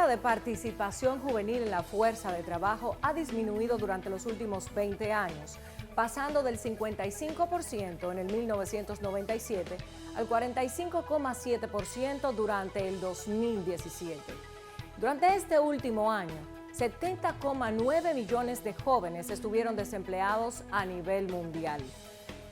de participación juvenil en la fuerza de trabajo ha disminuido durante los últimos 20 años, pasando del 55% en el 1997 al 45,7% durante el 2017. Durante este último año, 70,9 millones de jóvenes estuvieron desempleados a nivel mundial.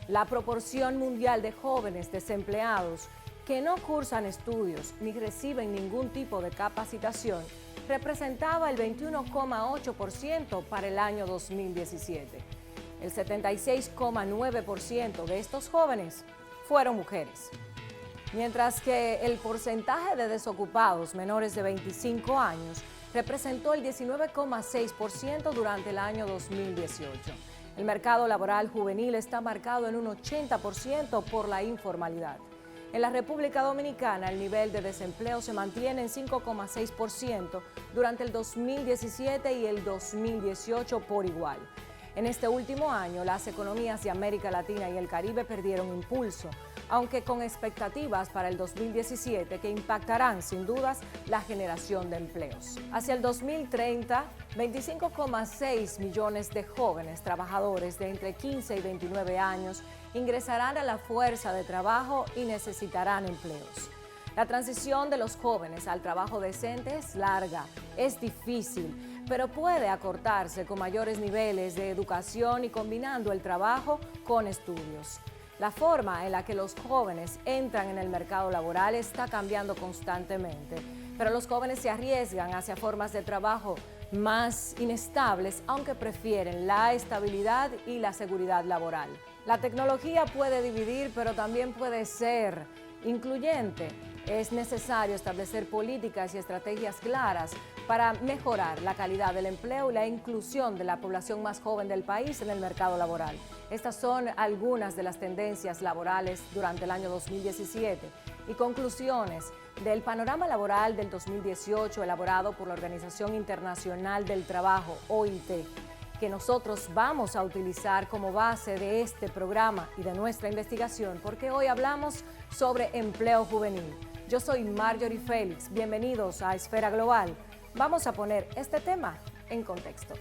La proporción mundial de jóvenes desempleados que no cursan estudios ni reciben ningún tipo de capacitación representaba el 21,8% para el año 2017. El 76,9% de estos jóvenes fueron mujeres, mientras que el porcentaje de desocupados menores de 25 años representó el 19,6% durante el año 2018. El mercado laboral juvenil está marcado en un 80% por la informalidad. En la República Dominicana, el nivel de desempleo se mantiene en 5,6% durante el 2017 y el 2018 por igual. En este último año, las economías de América Latina y el Caribe perdieron impulso, aunque con expectativas para el 2017 que impactarán sin dudas la generación de empleos. Hacia el 2030, 25,6 millones de jóvenes trabajadores de entre 15 y 29 años ingresarán a la fuerza de trabajo y necesitarán empleos. La transición de los jóvenes al trabajo decente es larga, es difícil, pero puede acortarse con mayores niveles de educación y combinando el trabajo con estudios. La forma en la que los jóvenes entran en el mercado laboral está cambiando constantemente, pero los jóvenes se arriesgan hacia formas de trabajo más inestables, aunque prefieren la estabilidad y la seguridad laboral. La tecnología puede dividir, pero también puede ser incluyente. Es necesario establecer políticas y estrategias claras para mejorar la calidad del empleo y la inclusión de la población más joven del país en el mercado laboral. Estas son algunas de las tendencias laborales durante el año 2017 y conclusiones del panorama laboral del 2018 elaborado por la Organización Internacional del Trabajo, OIT, que nosotros vamos a utilizar como base de este programa y de nuestra investigación, porque hoy hablamos sobre empleo juvenil. Yo soy Marjorie Félix, bienvenidos a Esfera Global. Vamos a poner este tema en contexto.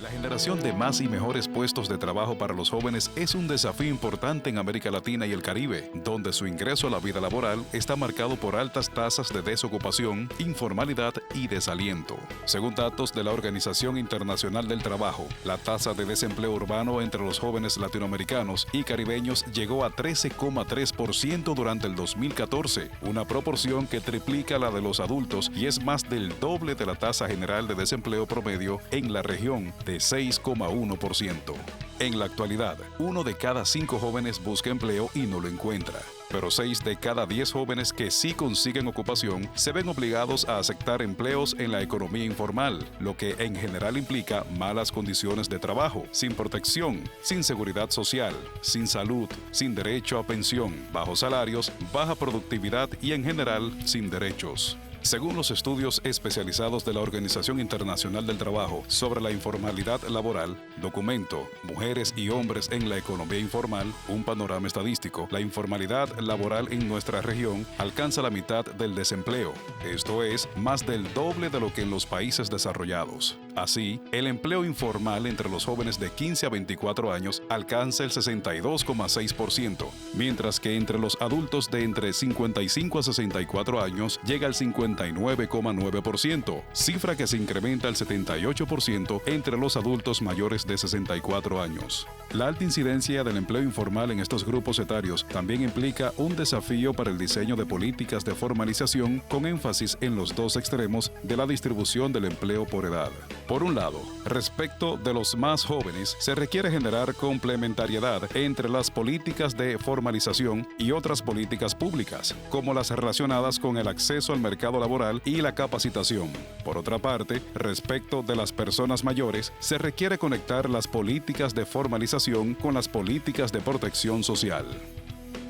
La generación de más y mejores puestos de trabajo para los jóvenes es un desafío importante en América Latina y el Caribe, donde su ingreso a la vida laboral está marcado por altas tasas de desocupación, informalidad y desaliento. Según datos de la Organización Internacional del Trabajo, la tasa de desempleo urbano entre los jóvenes latinoamericanos y caribeños llegó a 13,3% durante el 2014, una proporción que triplica la de los adultos y es más del doble de la tasa general de desempleo promedio en la región, de 6,1%. En la actualidad, 1 de cada 5 jóvenes busca empleo y no lo encuentra. Pero 6 de cada 10 jóvenes que sí consiguen ocupación se ven obligados a aceptar empleos en la economía informal, lo que en general implica malas condiciones de trabajo, sin protección, sin seguridad social, sin salud, sin derecho a pensión, bajos salarios, baja productividad y en general sin derechos. Según los estudios especializados de la Organización Internacional del Trabajo sobre la informalidad laboral, documento Mujeres y hombres en la economía informal, un panorama estadístico, la informalidad laboral en nuestra región alcanza la mitad del desempleo, esto es, más del doble de lo que en los países desarrollados. Así, el empleo informal entre los jóvenes de 15 a 24 años alcanza el 62,6%, mientras que entre los adultos de entre 55 a 64 años llega al 59,9%, cifra que se incrementa al 78% entre los adultos mayores de 64 años. La alta incidencia del empleo informal en estos grupos etarios también implica un desafío para el diseño de políticas de formalización con énfasis en los dos extremos de la distribución del empleo por edad. Por un lado, respecto de los más jóvenes, se requiere generar complementariedad entre las políticas de formalización y otras políticas públicas, como las relacionadas con el acceso al mercado laboral y la capacitación. Por otra parte, respecto de las personas mayores, se requiere conectar las políticas de formalización con las políticas de protección social.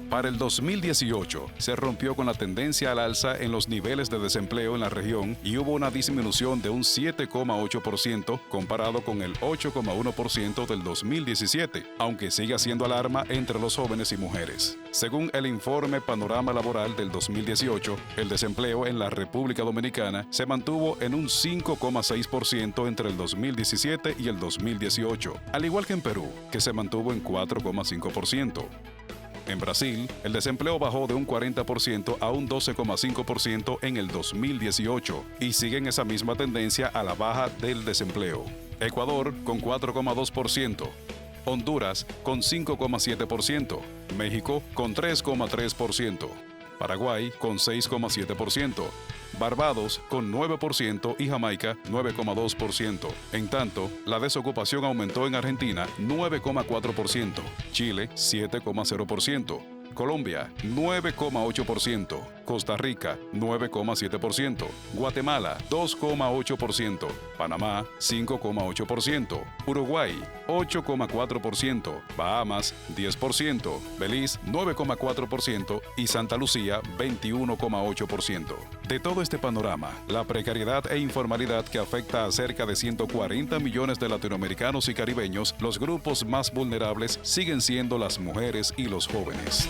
Para el 2018, se rompió con la tendencia al alza en los niveles de desempleo en la región y hubo una disminución de un 7,8% comparado con el 8,1% del 2017, aunque sigue siendo alarma entre los jóvenes y mujeres. Según el informe Panorama Laboral del 2018, el desempleo en la República Dominicana se mantuvo en un 5,6% entre el 2017 y el 2018, al igual que en Perú, que se mantuvo en 4,5%. En Brasil, el desempleo bajó de un 40% a un 12,5% en el 2018 y sigue en esa misma tendencia a la baja del desempleo. Ecuador con 4,2%, Honduras con 5,7%, México con 3,3%, Paraguay con 6,7%, Barbados con 9% y Jamaica 9,2%. En tanto, la desocupación aumentó en Argentina 9,4%, Chile 7,0%, Colombia 9,8%, Costa Rica 9,7%, Guatemala 2,8%, Panamá 5,8%, Uruguay 8,4%, Bahamas 10%, Belice 9,4% y Santa Lucía 21,8%. De todo este panorama, la precariedad e informalidad que afecta a cerca de 140 millones de latinoamericanos y caribeños, los grupos más vulnerables siguen siendo las mujeres y los jóvenes.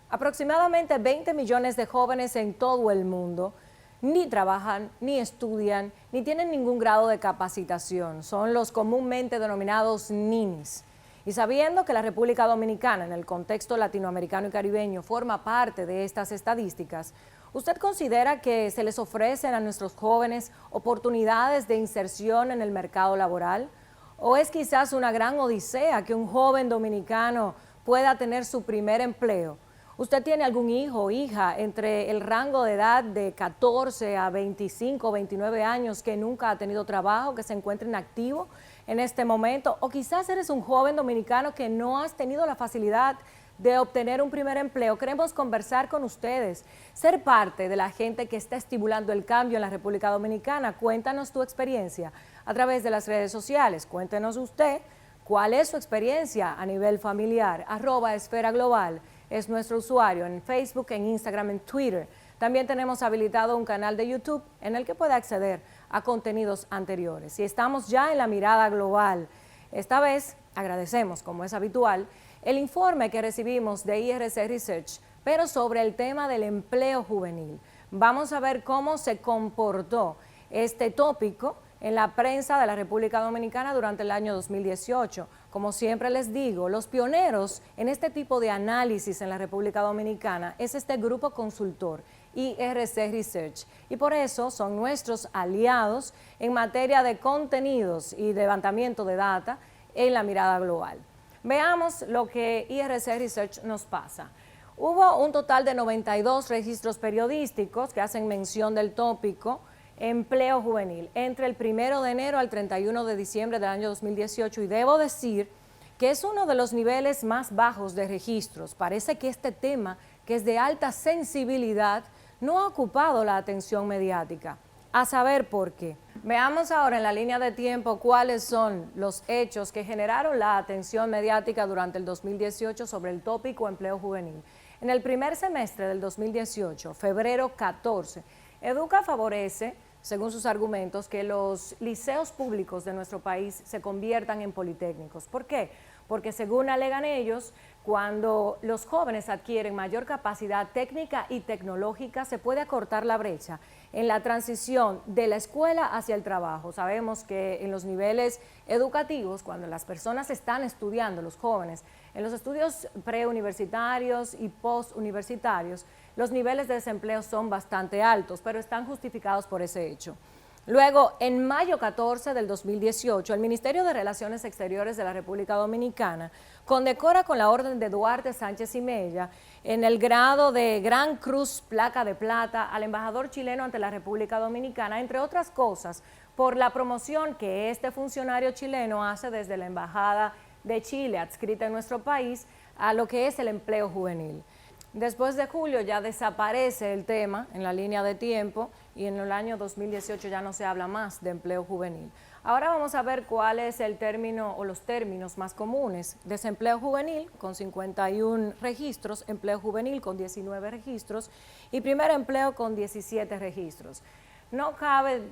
Aproximadamente 20 millones de jóvenes en todo el mundo ni trabajan, ni estudian, ni tienen ningún grado de capacitación. Son los comúnmente denominados ninis. Y sabiendo que la República Dominicana, en el contexto latinoamericano y caribeño, forma parte de estas estadísticas, ¿usted considera que se les ofrecen a nuestros jóvenes oportunidades de inserción en el mercado laboral? ¿O es quizás una gran odisea que un joven dominicano pueda tener su primer empleo? ¿Usted tiene algún hijo o hija entre el rango de edad de 14 a 25 o 29 años que nunca ha tenido trabajo, que se encuentra inactivo en este momento? O quizás eres un joven dominicano que no has tenido la facilidad de obtener un primer empleo. Queremos conversar con ustedes, ser parte de la gente que está estimulando el cambio en la República Dominicana. Cuéntanos tu experiencia a través de las redes sociales. Cuéntenos usted cuál es su experiencia a nivel familiar. @Esfera Global es nuestro usuario en Facebook, en Instagram, en Twitter. También tenemos habilitado un canal de YouTube en el que puede acceder a contenidos anteriores. Y estamos ya en la mirada global. Esta vez agradecemos, como es habitual, el informe que recibimos de IRC Research, pero sobre el tema del empleo juvenil. Vamos a ver cómo se comportó este tópico en la prensa de la República Dominicana durante el año 2018. Como siempre les digo, los pioneros en este tipo de análisis en la República Dominicana es este grupo consultor, IRC Research, y por eso son nuestros aliados en materia de contenidos y levantamiento de data en la mirada global. Veamos lo que IRC Research nos pasa. Hubo un total de 92 registros periodísticos que hacen mención del tópico empleo juvenil entre el 1 de enero al 31 de diciembre del año 2018, y debo decir que es uno de los niveles más bajos de registros. Parece que este tema, que es de alta sensibilidad, no ha ocupado la atención mediática. A saber por qué. Veamos ahora en la línea de tiempo cuáles son los hechos que generaron la atención mediática durante el 2018 sobre el tópico empleo juvenil. En el primer semestre del 2018, febrero 14, Educa favorece, según sus argumentos, que los liceos públicos de nuestro país se conviertan en politécnicos. ¿Por qué? Porque según alegan ellos, cuando los jóvenes adquieren mayor capacidad técnica y tecnológica, se puede acortar la brecha en la transición de la escuela hacia el trabajo. Sabemos que en los niveles educativos, cuando las personas están estudiando, los jóvenes, en los estudios preuniversitarios y postuniversitarios, los niveles de desempleo son bastante altos, pero están justificados por ese hecho. Luego, en mayo 14 del 2018, el Ministerio de Relaciones Exteriores de la República Dominicana condecora con la Orden de Duarte Sánchez y Mella en el grado de Gran Cruz Placa de Plata al embajador chileno ante la República Dominicana, entre otras cosas, por la promoción que este funcionario chileno hace desde la Embajada de Chile, adscrita en nuestro país, a lo que es el empleo juvenil. Después de julio ya desaparece el tema en la línea de tiempo y en el año 2018 ya no se habla más de empleo juvenil. Ahora vamos a ver cuál es el término o los términos más comunes. Desempleo juvenil con 51 registros, empleo juvenil con 19 registros y primer empleo con 17 registros. No cabe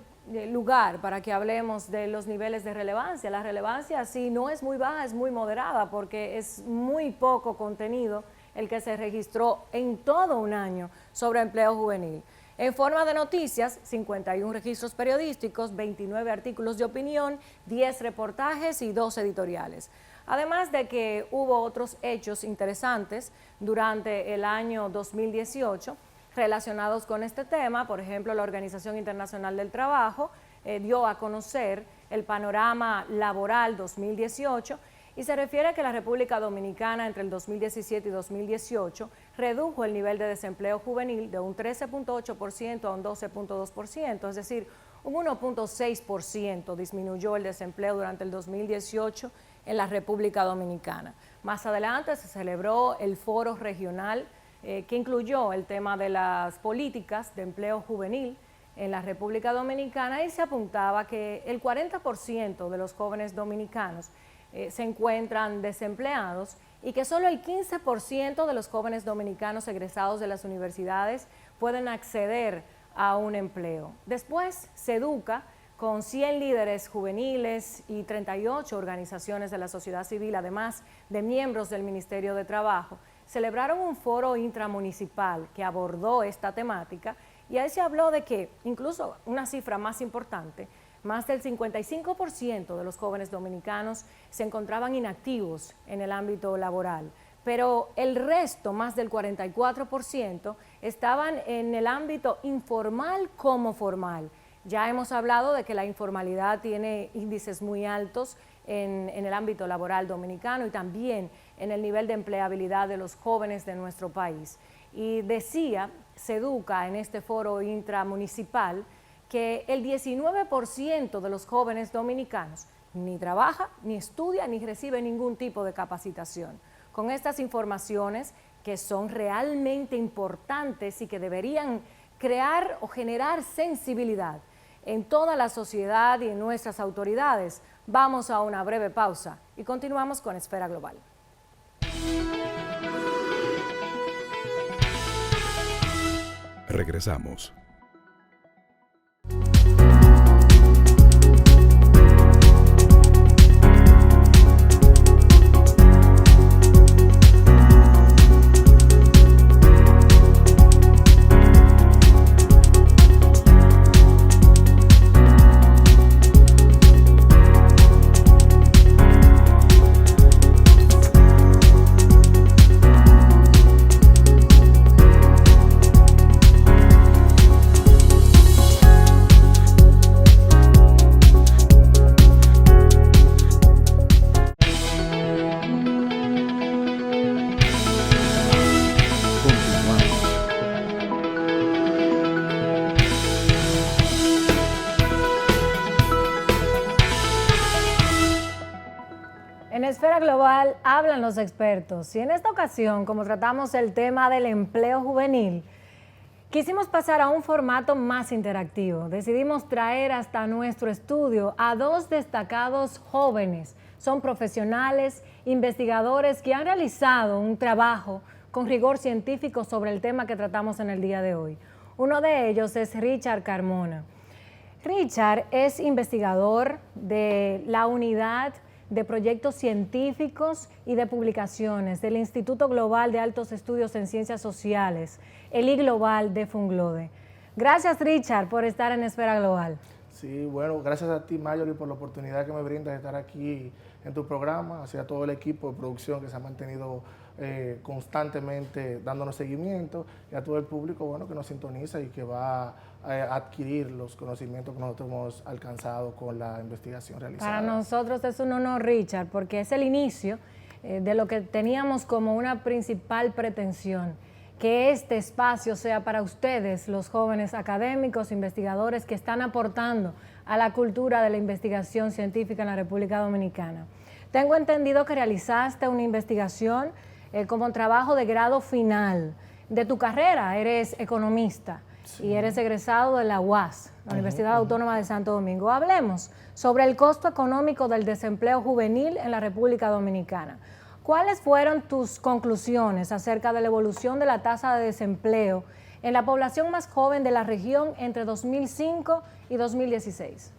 lugar para que hablemos de los niveles de relevancia. La relevancia sí no es muy baja, es muy moderada porque es muy poco contenido el que se registró en todo un año sobre empleo juvenil. En forma de noticias, 51 registros periodísticos, 29 artículos de opinión, 10 reportajes y 2 editoriales. Además de que hubo otros hechos interesantes durante el año 2018 relacionados con este tema. Por ejemplo, la Organización Internacional del Trabajo dio a conocer el panorama laboral 2018 y se refiere a que la República Dominicana entre el 2017 y 2018 redujo el nivel de desempleo juvenil de un 13.8% a un 12.2%, es decir, un 1.6% disminuyó el desempleo durante el 2018 en la República Dominicana. Más adelante se celebró el foro regional que incluyó el tema de las políticas de empleo juvenil en la República Dominicana y se apuntaba que el 40% de los jóvenes dominicanos se encuentran desempleados y que solo el 15% de los jóvenes dominicanos egresados de las universidades pueden acceder a un empleo. Después, SEDUCA, con 100 líderes juveniles y 38 organizaciones de la sociedad civil, además de miembros del Ministerio de Trabajo, celebraron un foro intramunicipal que abordó esta temática y ahí se habló de que, incluso una cifra más importante, más del 55% de los jóvenes dominicanos se encontraban inactivos en el ámbito laboral, pero el resto, más del 44%, estaban en el ámbito informal como formal. Ya hemos hablado de que la informalidad tiene índices muy altos en el ámbito laboral dominicano y también en el nivel de empleabilidad de los jóvenes de nuestro país. Y decía SEDUCA en este foro intramunicipal que el 19% de los jóvenes dominicanos ni trabaja, ni estudia, ni recibe ningún tipo de capacitación. Con estas informaciones que son realmente importantes y que deberían crear o generar sensibilidad en toda la sociedad y en nuestras autoridades, vamos a una breve pausa y continuamos con Esfera Global. Regresamos. En Esfera Global hablan los expertos y en esta ocasión, como tratamos el tema del empleo juvenil, quisimos pasar a un formato más interactivo. Decidimos traer hasta nuestro estudio a dos destacados jóvenes. Son profesionales, investigadores que han realizado un trabajo con rigor científico sobre el tema que tratamos en el día de hoy. Uno de ellos es Richard Carmona. Richard es investigador de la Unidad de Proyectos Científicos y de Publicaciones del Instituto Global de Altos Estudios en Ciencias Sociales, el I-Global de Funglode. Gracias, Richard, por estar en Esfera Global. Sí, bueno, gracias a ti, Marjorie, por la oportunidad que me brindas de estar aquí en tu programa, a todo el equipo de producción que se ha mantenido constantemente dándonos seguimiento, y a todo el público bueno que nos sintoniza y que va a adquirir los conocimientos que nosotros hemos alcanzado con la investigación realizada. Para nosotros es un honor, Richard, porque es el inicio de lo que teníamos como una principal pretensión, que este espacio sea para ustedes, los jóvenes académicos, investigadores que están aportando a la cultura de la investigación científica en la República Dominicana. Tengo entendido que realizaste una investigación como trabajo de grado final de tu carrera, eres economista y eres egresado de la UAS, la Universidad Autónoma de Santo Domingo. Hablemos sobre el costo económico del desempleo juvenil en la República Dominicana. ¿Cuáles fueron tus conclusiones acerca de la evolución de la tasa de desempleo en la población más joven de la región entre 2005 y 2016?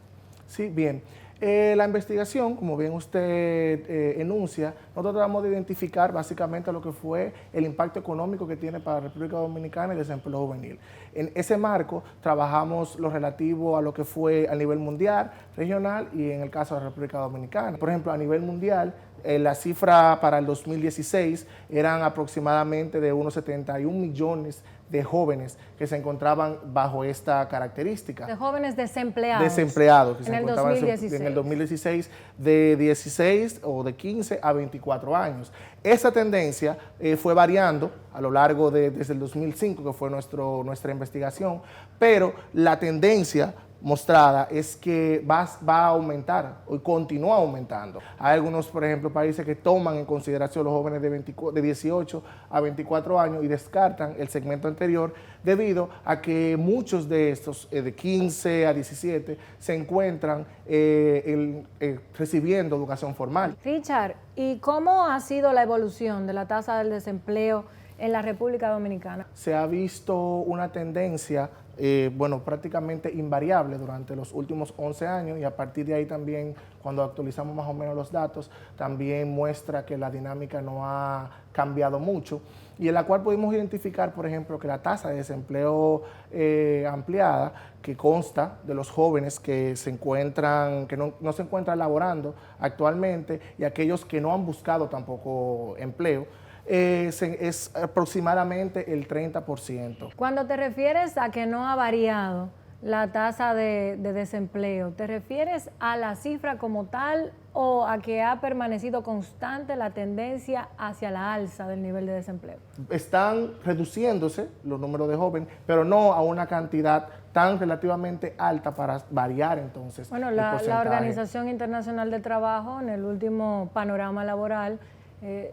Sí, bien. La investigación, como bien usted enuncia, nosotros tratamos de identificar básicamente lo que fue el impacto económico que tiene para la República Dominicana el desempleo juvenil. En ese marco trabajamos lo relativo a lo que fue a nivel mundial, regional y en el caso de la República Dominicana. Por ejemplo, a nivel mundial, la cifra para el 2016 eran aproximadamente de unos 71 millones de jóvenes que se encontraban bajo esta característica. De jóvenes desempleados. Desempleados que en se el encontraban 2016. en el 2016 de 16 o de 15 a 24 años. Esa tendencia fue variando a lo largo desde el 2005, que fue nuestra investigación, pero la tendencia mostrada es que va a aumentar y continúa aumentando. Hay algunos, por ejemplo, países que toman en consideración los jóvenes de 18 a 24 años y descartan el segmento anterior debido a que muchos de estos, de 15 a 17, se encuentran recibiendo educación formal. Richard, ¿y cómo ha sido la evolución de la tasa del desempleo en la República Dominicana? Se ha visto una tendencia prácticamente invariable durante los últimos 11 años y a partir de ahí también, cuando actualizamos más o menos los datos, también muestra que la dinámica no ha cambiado mucho y en la cual pudimos identificar, por ejemplo, que la tasa de desempleo ampliada, que consta de los jóvenes que no se encuentran laborando actualmente y aquellos que no han buscado tampoco empleo, es aproximadamente el 30%. Cuando te refieres a que no ha variado la tasa de desempleo, ¿te refieres a la cifra como tal o a que ha permanecido constante la tendencia hacia la alza del nivel de desempleo? Están reduciéndose los números de jóvenes, pero no a una cantidad tan relativamente alta para variar entonces. Bueno, la Organización Internacional del Trabajo en el último panorama laboral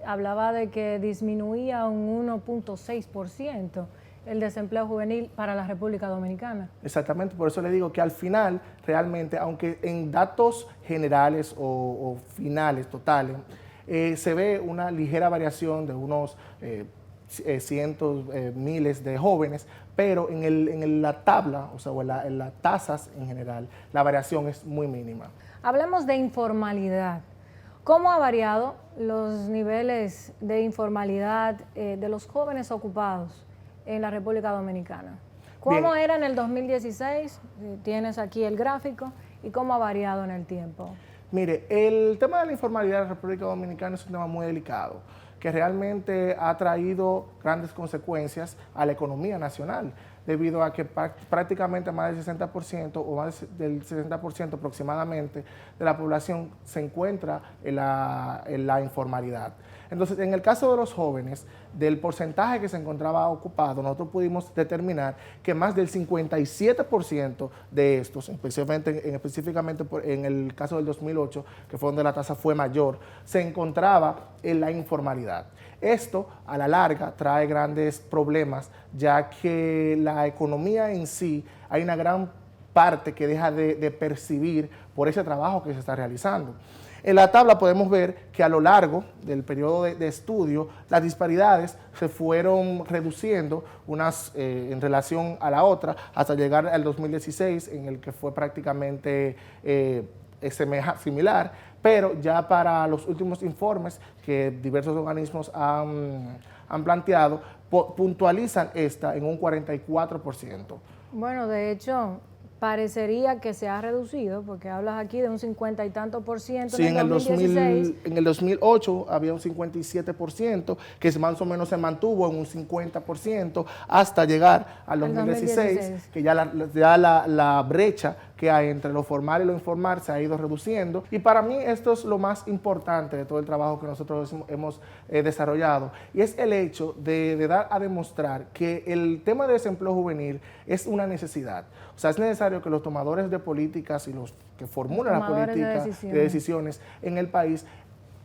hablaba de que disminuía un 1.6% el desempleo juvenil para la República Dominicana. Exactamente, por eso le digo que al final, realmente, aunque en datos generales o finales, totales, se ve una ligera variación de unos cientos, miles de jóvenes, pero en la tabla, o sea, en las tasas en general, la variación es muy mínima. Hablemos de informalidad. ¿Cómo ha variado los niveles de informalidad de los jóvenes ocupados en la República Dominicana? ¿Cómo era en el 2016? Tienes aquí el gráfico. ¿Y cómo ha variado en el tiempo? Mire, el tema de la informalidad en la República Dominicana es un tema muy delicado, que realmente ha traído grandes consecuencias a la economía nacional, debido a que prácticamente más del 60% o más del 60% aproximadamente de la población se encuentra en la informalidad. Entonces, en el caso de los jóvenes, del porcentaje que se encontraba ocupado, nosotros pudimos determinar que más del 57% de estos, específicamente en el caso del 2008, que fue donde la tasa fue mayor, se encontraba en la informalidad. Esto, a la larga, trae grandes problemas, ya que la economía en sí, hay una gran parte que deja de percibir por ese trabajo que se está realizando. En la tabla podemos ver que a lo largo del periodo de estudio, las disparidades se fueron reduciendo unas en relación a la otra hasta llegar al 2016, en el que fue prácticamente similar, pero ya para los últimos informes que diversos organismos han planteado, puntualizan esta en un 44%. Bueno, de hecho, parecería que se ha reducido, porque hablas aquí de un 50 y tanto por ciento en el 2016. En el 2008 había un 57%, que más o menos se mantuvo en un 50%, hasta llegar al 2016, que ya la brecha que hay entre lo formal y lo informal se ha ido reduciendo. Y para mí esto es lo más importante de todo el trabajo que nosotros hemos desarrollado, y es el hecho de dar a demostrar que el tema de desempleo juvenil es una necesidad. O sea, es necesario que los tomadores de políticas y los que formulan las políticas de decisiones en el país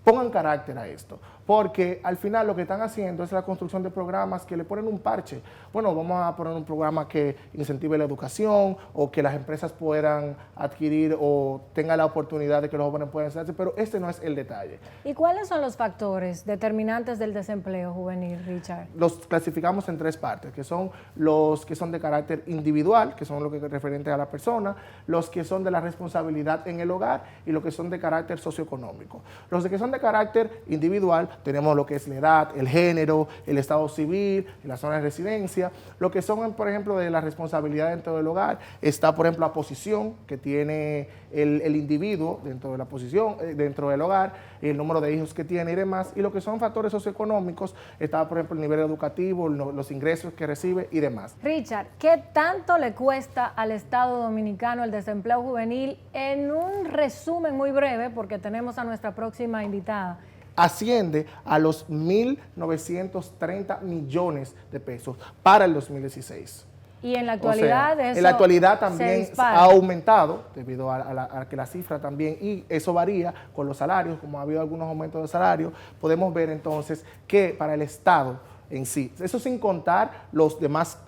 pongan carácter a esto, porque al final lo que están haciendo es la construcción de programas que le ponen un parche. Bueno, vamos a poner un programa que incentive la educación o que las empresas puedan adquirir o tengan la oportunidad de que los jóvenes puedan hacerse, pero este no es el detalle. ¿Y cuáles son los factores determinantes del desempleo juvenil, Richard? Los clasificamos en tres partes, que son los que son de carácter individual, que son lo que es referente a la persona, los que son de la responsabilidad en el hogar y los que son de carácter socioeconómico. Los que son de carácter individual tenemos lo que es la edad, el género, el estado civil, la zona de residencia. Lo que son, por ejemplo, de la responsabilidad dentro del hogar, está, por ejemplo, la posición que tiene el individuo dentro de la posición, dentro del hogar, el número de hijos que tiene y demás. Y lo que son factores socioeconómicos, está, por ejemplo, el nivel educativo, los ingresos que recibe y demás. Richard, ¿qué tanto le cuesta al Estado Dominicano el desempleo juvenil? En un resumen muy breve, porque tenemos a nuestra próxima invitada. Asciende a los 1.930 millones de pesos para el 2016. Y en la actualidad, o sea, eso en la actualidad también se ha aumentado debido a que la cifra también, y eso varía con los salarios, como ha habido algunos aumentos de salario, podemos ver entonces que para el Estado en sí, eso sin contar los demás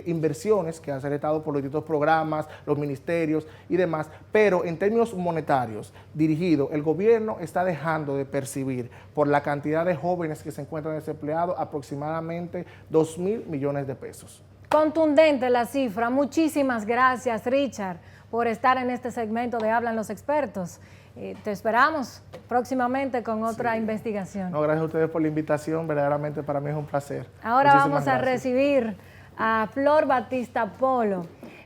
inversiones que hace el Estado por los distintos programas, los ministerios y demás, pero en términos monetarios dirigido, el gobierno está dejando de percibir por la cantidad de jóvenes que se encuentran desempleados aproximadamente 2.000 millones de pesos. Contundente la cifra. Muchísimas gracias, Richard, por estar en este segmento de Hablan los Expertos. Te esperamos próximamente con otra investigación. No, gracias a ustedes por la invitación, verdaderamente para mí es un placer. Ahora vamos a recibir a Flor Batista Polo.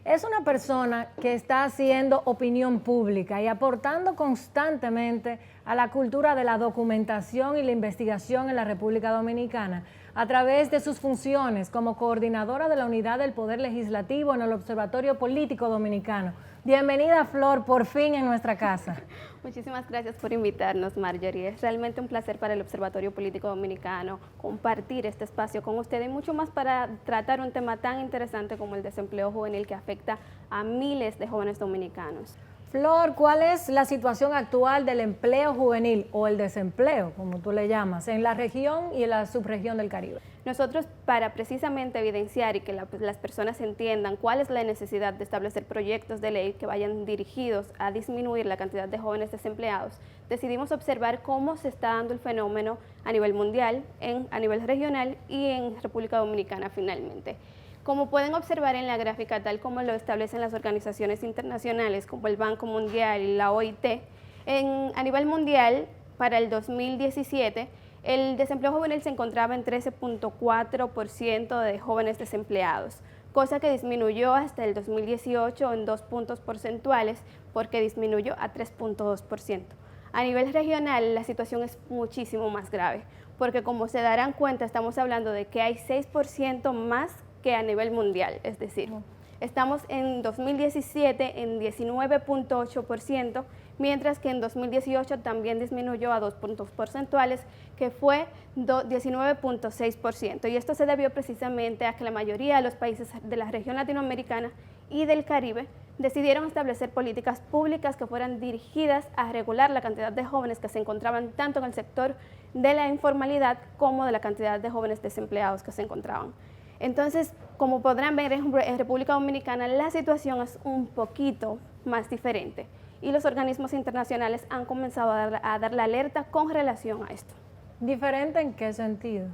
Es una persona que está haciendo opinión pública y aportando constantemente a la cultura de la documentación y la investigación en la República Dominicana a través de sus funciones como coordinadora de la Unidad del Poder Legislativo en el Observatorio Político Dominicano. Bienvenida, Flor, por fin en nuestra casa. Muchísimas gracias por invitarnos, Marjorie. Es realmente un placer para el Observatorio Político Dominicano compartir este espacio con ustedes y mucho más para tratar un tema tan interesante como el desempleo juvenil que afecta a miles de jóvenes dominicanos. Flor, ¿cuál es la situación actual del empleo juvenil o el desempleo, como tú le llamas, en la región y en la subregión del Caribe? Nosotros, para precisamente evidenciar y que las personas entiendan cuál es la necesidad de establecer proyectos de ley que vayan dirigidos a disminuir la cantidad de jóvenes desempleados, decidimos observar cómo se está dando el fenómeno a nivel mundial, a nivel regional y en República Dominicana finalmente. Como pueden observar en la gráfica, tal como lo establecen las organizaciones internacionales como el Banco Mundial y la OIT, a nivel mundial, para el 2017, el desempleo juvenil se encontraba en 13.4% de jóvenes desempleados, cosa que disminuyó hasta el 2018 en 2 puntos porcentuales, porque disminuyó a 3.2%. A nivel regional, la situación es muchísimo más grave, porque como se darán cuenta, estamos hablando de que hay 6% más que a nivel mundial, es decir, estamos en 2017 en 19.8%, mientras que en 2018 también disminuyó a 2 puntos porcentuales, que fue 19.6%. Y esto se debió precisamente a que la mayoría de los países de la región latinoamericana y del Caribe decidieron establecer políticas públicas que fueran dirigidas a regular la cantidad de jóvenes que se encontraban tanto en el sector de la informalidad como de la cantidad de jóvenes desempleados que se encontraban. Entonces, como podrán ver, en República Dominicana la situación es un poquito más diferente y los organismos internacionales han comenzado a dar la alerta con relación a esto. ¿Diferente en qué sentido?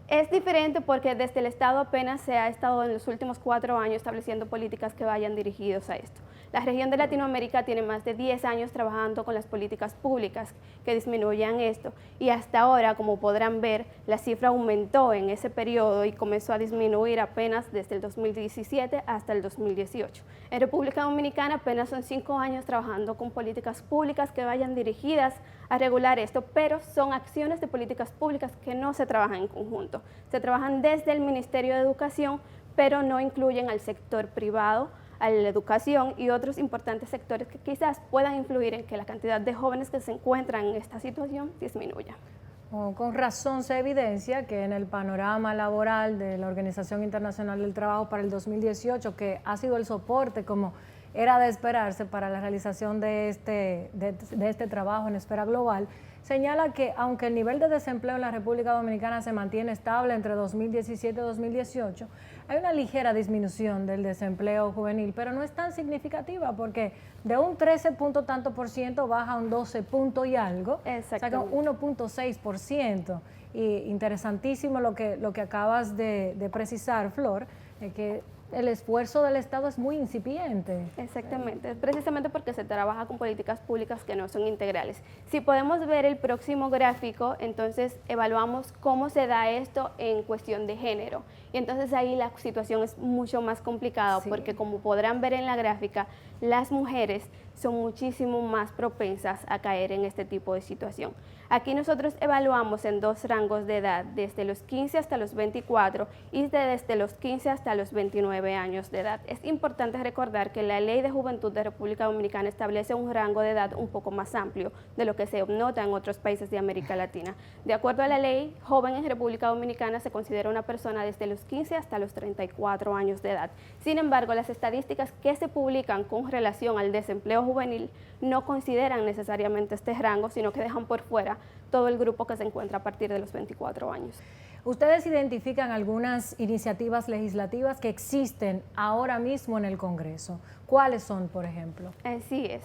Es diferente porque desde el Estado apenas se ha estado en los últimos 4 años estableciendo políticas que vayan dirigidos a esto. La región de Latinoamérica tiene más de 10 años trabajando con las políticas públicas que disminuyan esto y hasta ahora, como podrán ver, la cifra aumentó en ese periodo y comenzó a disminuir apenas desde el 2017 hasta el 2018. En República Dominicana apenas son 5 años trabajando con políticas públicas que vayan dirigidas a regular esto, pero son acciones de políticas públicas que no se trabajan en conjunto. Se trabajan desde el Ministerio de Educación, pero no incluyen al sector privado, a la educación y otros importantes sectores que quizás puedan influir en que la cantidad de jóvenes que se encuentran en esta situación disminuya. Con razón se evidencia que en el panorama laboral de la Organización Internacional del Trabajo para el 2018, que ha sido el soporte como era de esperarse para la realización de este trabajo en esfera global, señala que aunque el nivel de desempleo en la República Dominicana se mantiene estable entre 2017 y 2018, hay una ligera disminución del desempleo juvenil, pero no es tan significativa porque de un 13 punto tanto por ciento baja a un 12 punto y algo, o sea que 1.6%. Y interesantísimo lo que acabas de precisar, Flor, que el esfuerzo del Estado es muy incipiente. Exactamente, precisamente porque se trabaja con políticas públicas que no son integrales. Si podemos ver el próximo gráfico, entonces evaluamos cómo se da esto en cuestión de género. Y entonces ahí la situación es mucho más complicada, porque como podrán ver en la gráfica, las mujeres son muchísimo más propensas a caer en este tipo de situación. Aquí nosotros evaluamos en 2 rangos de edad, desde los 15 hasta los 24 y desde los 15 hasta los 29 años de edad. Es importante recordar que la Ley de Juventud de República Dominicana establece un rango de edad un poco más amplio de lo que se nota en otros países de América Latina. De acuerdo a la ley, joven en República Dominicana se considera una persona desde los 15 hasta los 34 años de edad. Sin embargo, las estadísticas que se publican con relación al desempleo juvenil no consideran necesariamente este rango, sino que dejan por fuera todo el grupo que se encuentra a partir de los 24 años. ¿Ustedes identifican algunas iniciativas legislativas que existen ahora mismo en el Congreso? ¿Cuáles son, por ejemplo? Así es.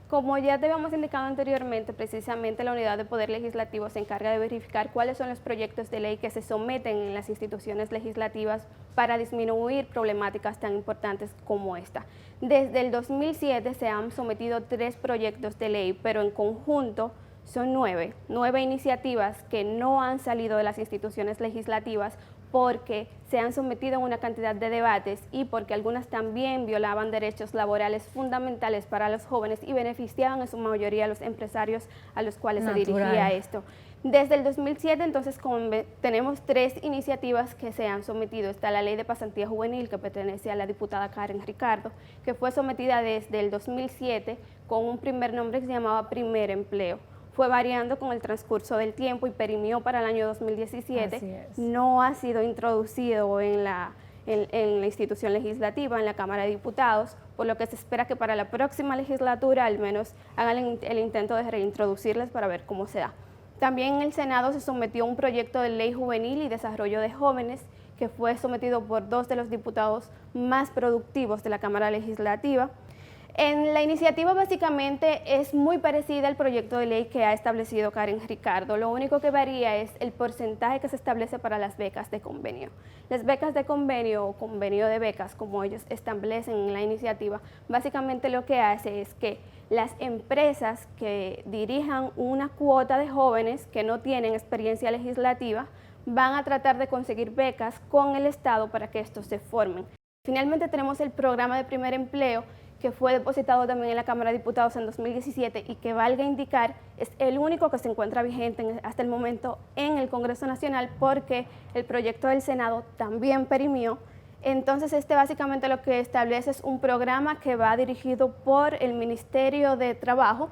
Como ya te habíamos indicado anteriormente, precisamente la Unidad de Poder Legislativo se encarga de verificar cuáles son los proyectos de ley que se someten en las instituciones legislativas para disminuir problemáticas tan importantes como esta. Desde el 2007 se han sometido 3 proyectos de ley, pero en conjunto son 9 iniciativas que no han salido de las instituciones legislativas porque se han sometido a una cantidad de debates y porque algunas también violaban derechos laborales fundamentales para los jóvenes y beneficiaban en su mayoría a los empresarios a los cuales se dirigía esto. Desde el 2007, entonces, tenemos 3 iniciativas que se han sometido. Está la Ley de Pasantía Juvenil, que pertenece a la diputada Karen Ricardo, que fue sometida desde el 2007 con un primer nombre que se llamaba Primer Empleo. Fue variando con el transcurso del tiempo y perimió para el año 2017. No ha sido introducido en la institución legislativa, en la Cámara de Diputados, por lo que se espera que para la próxima legislatura al menos hagan el intento de reintroducirlas para ver cómo se da. También en el Senado se sometió un proyecto de ley juvenil y desarrollo de jóvenes que fue sometido por 2 de los diputados más productivos de la Cámara Legislativa. En la iniciativa básicamente es muy parecida al proyecto de ley que ha establecido Karen Ricardo. Lo único que varía es el porcentaje que se establece para las becas de convenio. Las becas de convenio o convenio de becas, como ellos establecen en la iniciativa, básicamente lo que hace es que las empresas que dirijan una cuota de jóvenes que no tienen experiencia legislativa van a tratar de conseguir becas con el Estado para que estos se formen. Finalmente tenemos el programa de primer empleo, que fue depositado también en la Cámara de Diputados en 2017 y que, valga indicar, es el único que se encuentra vigente hasta el momento en el Congreso Nacional porque el proyecto del Senado también perimió. Entonces, básicamente lo que establece es un programa que va dirigido por el Ministerio de Trabajo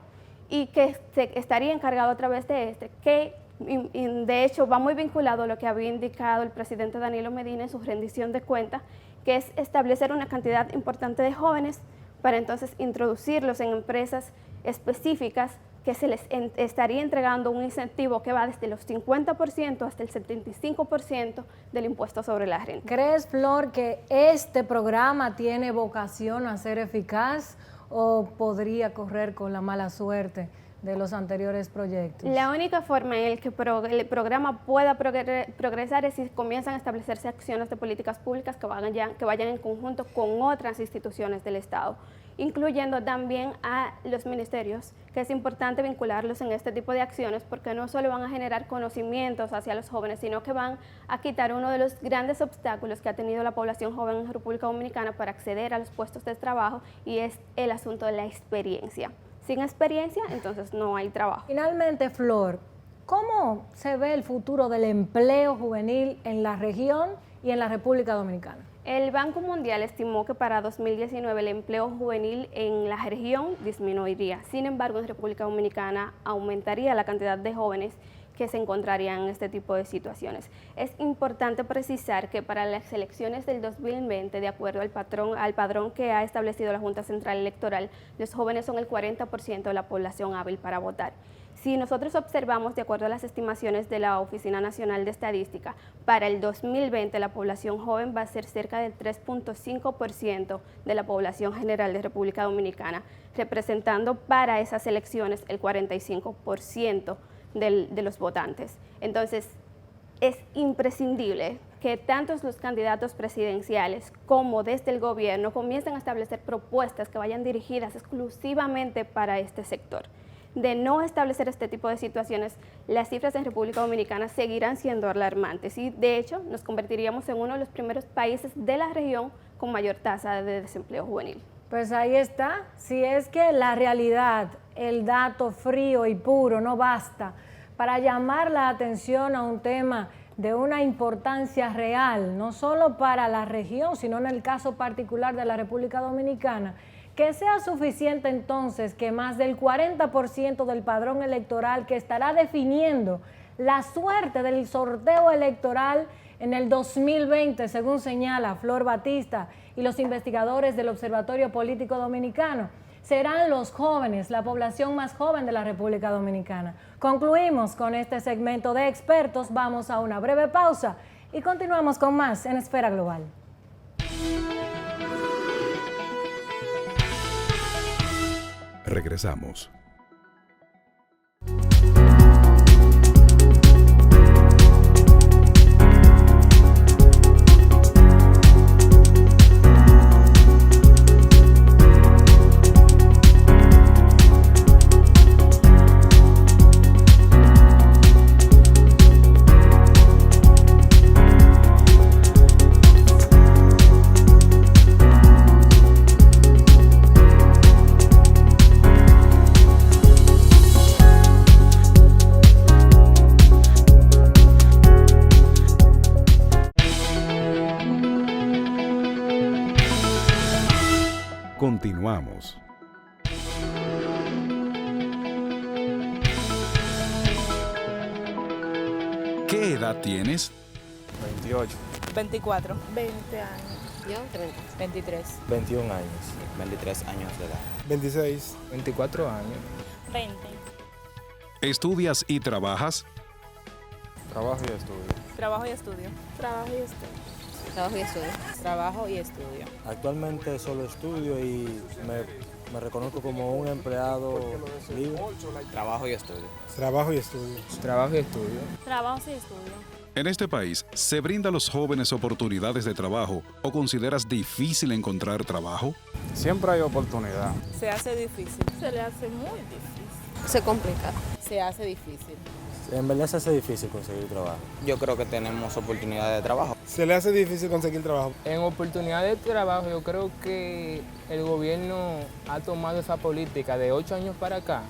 y que estaría encargado a través de que de hecho va muy vinculado a lo que había indicado el presidente Danilo Medina en su rendición de cuentas, que es establecer una cantidad importante de jóvenes para entonces introducirlos en empresas específicas que se les estaría entregando un incentivo que va desde los 50% hasta el 75% del impuesto sobre la renta. ¿Crees, Flor, que este programa tiene vocación a ser eficaz o podría correr con la mala suerte de los anteriores proyectos? La única forma en la que el programa pueda progresar es si comienzan a establecerse acciones de políticas públicas que vayan en conjunto con otras instituciones del Estado, incluyendo también a los ministerios, que es importante vincularlos en este tipo de acciones porque no solo van a generar conocimientos hacia los jóvenes, sino que van a quitar uno de los grandes obstáculos que ha tenido la población joven en República Dominicana para acceder a los puestos de trabajo, y es el asunto de la experiencia. Sin experiencia, entonces no hay trabajo. Finalmente, Flor, ¿cómo se ve el futuro del empleo juvenil en la región y en la República Dominicana? El Banco Mundial estimó que para 2019 el empleo juvenil en la región disminuiría. Sin embargo, en República Dominicana aumentaría la cantidad de jóvenes que se encontrarían en este tipo de situaciones. Es importante precisar que para las elecciones del 2020, de acuerdo al padrón que ha establecido la Junta Central Electoral, los jóvenes son el 40% de la población hábil para votar. Si nosotros observamos, de acuerdo a las estimaciones de la Oficina Nacional de Estadística, para el 2020 la población joven va a ser cerca del 3.5% de la población general de República Dominicana, representando para esas elecciones el 45% de los votantes. Entonces, es imprescindible que tanto los candidatos presidenciales como desde el gobierno comiencen a establecer propuestas que vayan dirigidas exclusivamente para este sector. De no establecer este tipo de situaciones, las cifras en República Dominicana seguirán siendo alarmantes y, de hecho, nos convertiríamos en uno de los primeros países de la región con mayor tasa de desempleo juvenil. Pues ahí está. Si es que la realidad, el dato frío y puro no basta para llamar la atención a un tema de una importancia real, no solo para la región, sino en el caso particular de la República Dominicana, que sea suficiente entonces que más del 40% del padrón electoral que estará definiendo la suerte del sorteo electoral en el 2020, según señala Flor Batista y los investigadores del Observatorio Político Dominicano, serán los jóvenes, la población más joven de la República Dominicana. Concluimos con este segmento de expertos, vamos a una breve pausa y continuamos con más en Esfera Global. Regresamos. Continuamos. ¿Qué edad tienes? 28. 24. 20 años. Yo, 30. 23. 21 años. 23 años de edad. 26. 24 años. 20. ¿Estudias y trabajas? Trabajo y estudio. Trabajo y estudio. Trabajo y estudio. Trabajo y estudio. Trabajo y estudio. Actualmente solo estudio y me reconozco como un empleado libre. Trabajo y estudio. Trabajo y estudio. Trabajo y estudio. Trabajo y estudio. En este país, ¿se brinda a los jóvenes oportunidades de trabajo o consideras difícil encontrar trabajo? Siempre hay oportunidad. Se hace difícil. Se le hace muy difícil. Se complica. Se hace difícil. En verdad se hace difícil conseguir trabajo. Yo creo que tenemos oportunidades de trabajo. Se le hace difícil conseguir trabajo. En oportunidades de trabajo, yo creo que el gobierno ha tomado esa política de 8 años para acá.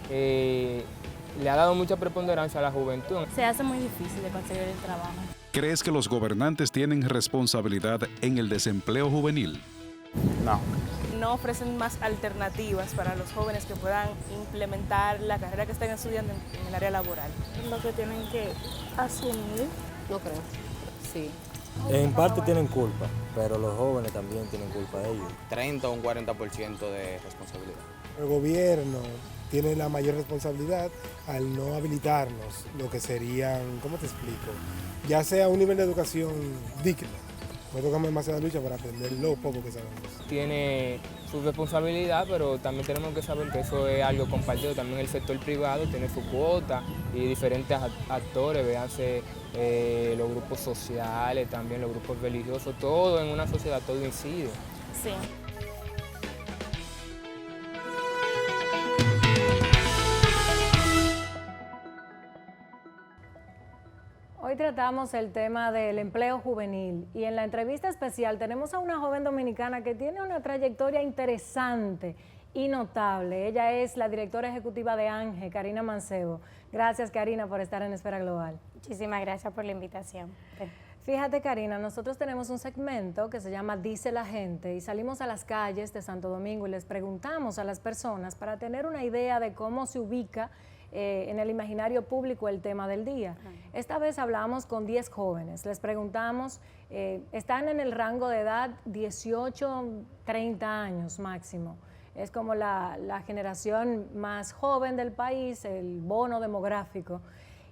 Le ha dado mucha preponderancia a la juventud. Se hace muy difícil de conseguir el trabajo. ¿Crees que los gobernantes tienen responsabilidad en el desempleo juvenil? No. No ofrecen más alternativas para los jóvenes que puedan implementar la carrera que estén estudiando en el área laboral. Lo que tienen que asumir. No creo. Sí. En parte tienen culpa, pero los jóvenes también tienen culpa de ellos. 30 o un 40% de responsabilidad. El gobierno tiene la mayor responsabilidad al no habilitarnos lo que serían, ¿cómo te explico? Ya sea un nivel de educación digno. Me toca demasiada lucha para aprender lo poco que sabemos. Tiene su responsabilidad, pero también tenemos que saber que eso es algo compartido. También el sector privado tiene su cuota y diferentes actores, véanse los grupos sociales, también los grupos religiosos, todo en una sociedad, todo incide. Sí. Hoy tratamos el tema del empleo juvenil y en la entrevista especial tenemos a una joven dominicana que tiene una trayectoria interesante y notable. Ella es la directora ejecutiva de ANGE, Karina Mancebo. Gracias, Karina, por estar en Esfera Global. Muchísimas gracias por la invitación. Fíjate, Karina, nosotros tenemos un segmento que se llama Dice la Gente y salimos a las calles de Santo Domingo y les preguntamos a las personas para tener una idea de cómo se ubica en el imaginario público el tema del día. Esta vez hablamos con 10 jóvenes, les preguntamos, están en el rango de edad 18-30 años máximo. Es como la generación más joven del país, el bono demográfico.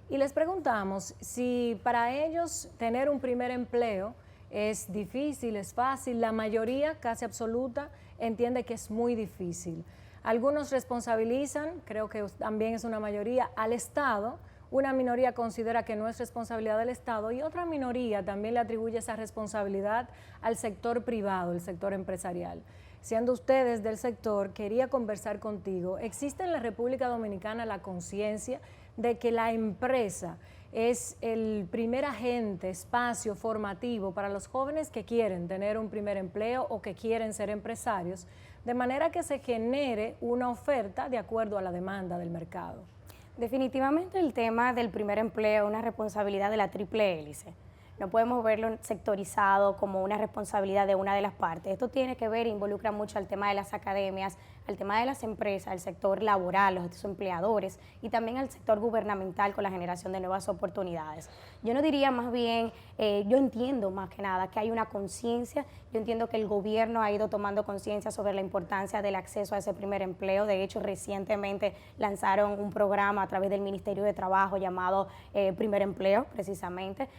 Y les preguntamos si para ellos tener un primer empleo es difícil, es fácil. La mayoría, casi absoluta, entiende que es muy difícil. Algunos responsabilizan, creo que también es una mayoría, al Estado. Una minoría considera que no es responsabilidad del Estado y otra minoría también le atribuye esa responsabilidad al sector privado, el sector empresarial. Siendo ustedes del sector, quería conversar contigo. ¿Existe en la República Dominicana la conciencia de que la empresa es el primer agente, espacio formativo para los jóvenes que quieren tener un primer empleo o que quieren ser empresarios, de manera que se genere una oferta de acuerdo a la demanda del mercado? Definitivamente el tema del primer empleo es una responsabilidad de la triple hélice. No podemos verlo sectorizado como una responsabilidad de una de las partes. Esto tiene que ver, involucra mucho al tema de las academias, al tema de las empresas, al sector laboral, los empleadores y también al sector gubernamental con la generación de nuevas oportunidades. Yo no diría más bien, yo entiendo más que nada que hay una conciencia, yo entiendo que el gobierno ha ido tomando conciencia sobre la importancia del acceso a ese primer empleo. De hecho, recientemente lanzaron un programa a través del Ministerio de Trabajo llamado Primer Empleo, precisamente,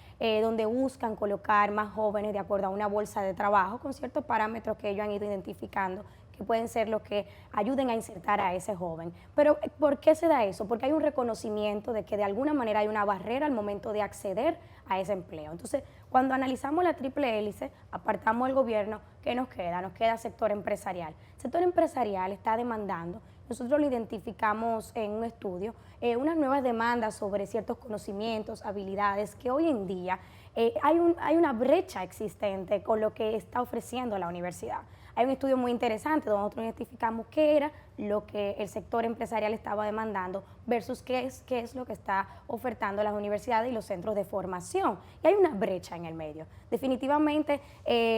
donde buscan colocar más jóvenes de acuerdo a una bolsa de trabajo con ciertos parámetros que ellos han ido identificando que pueden ser los que ayuden a insertar a ese joven. Pero ¿por qué se da eso? Porque hay un reconocimiento de que de alguna manera hay una barrera al momento de acceder a ese empleo. Entonces, cuando analizamos la triple hélice, apartamos el gobierno, ¿qué nos queda? Nos queda sector empresarial. El sector empresarial está demandando, nosotros lo identificamos en un estudio, unas nuevas demandas sobre ciertos conocimientos, habilidades que hoy en día hay una brecha existente con lo que está ofreciendo la universidad. Hay un estudio muy interesante donde nosotros identificamos qué era lo que el sector empresarial estaba demandando versus qué es lo que está ofertando las universidades y los centros de formación. Y hay una brecha en el medio. Definitivamente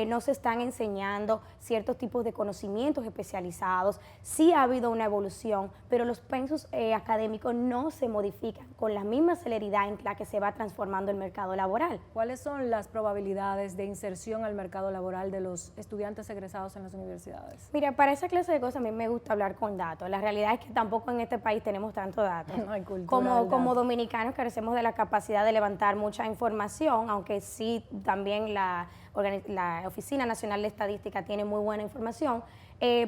no se están enseñando ciertos tipos de conocimientos especializados. Sí ha habido una evolución, pero los pensos académicos no se modifican con la misma celeridad en la que se va transformando el mercado laboral. ¿Cuáles son las probabilidades de inserción al mercado laboral de los estudiantes egresados en las universidades? Mira, para esa clase de cosas a mí me gusta hablar con datos. La realidad es que tampoco en este país tenemos tanto datos. No hay cultura como dominicanos carecemos de la capacidad de levantar mucha información, aunque sí también la Oficina Nacional de Estadística tiene muy buena información,